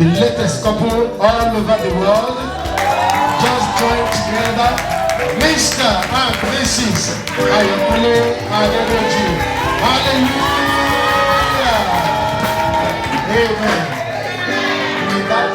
the latest couple all over the world, just join together. Mr. and Mrs. Ayokule Aderoji. Hallelujah. Amen. With that,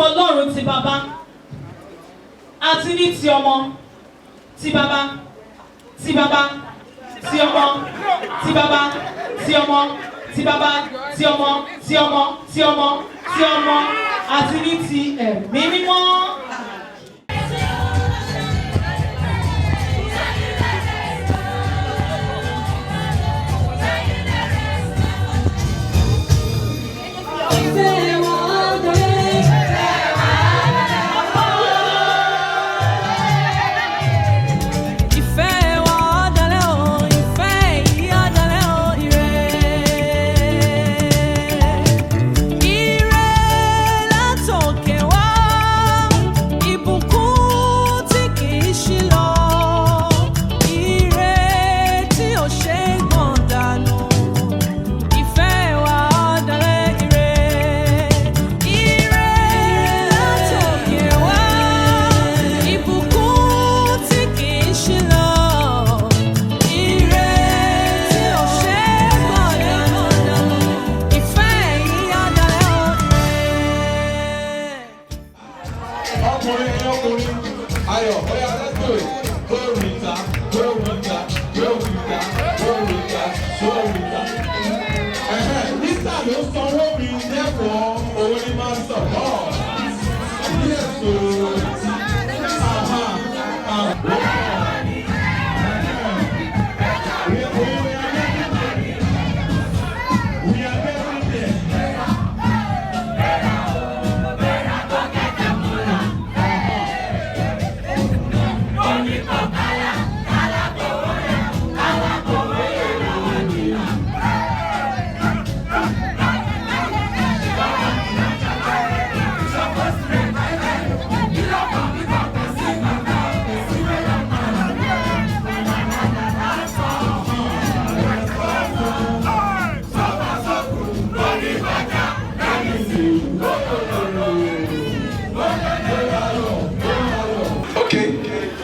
Ọlọ́run ti bàbá àti ní ti ọmọ ti bàbá ti bàbá ti ọmọ ti bàbá ti ọmọ ti bàbá ti ọmọ ti ọmọ ti ọmọ ti ọmọ àti ní ti ẹ̀mí mímọ́.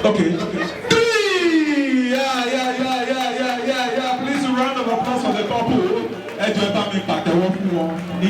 Okay. 3! Yeah. Please, a round of applause for the couple. Ẹ jọ̀ọ́ bá mi pàtẹ́wọ́ fún wọn ní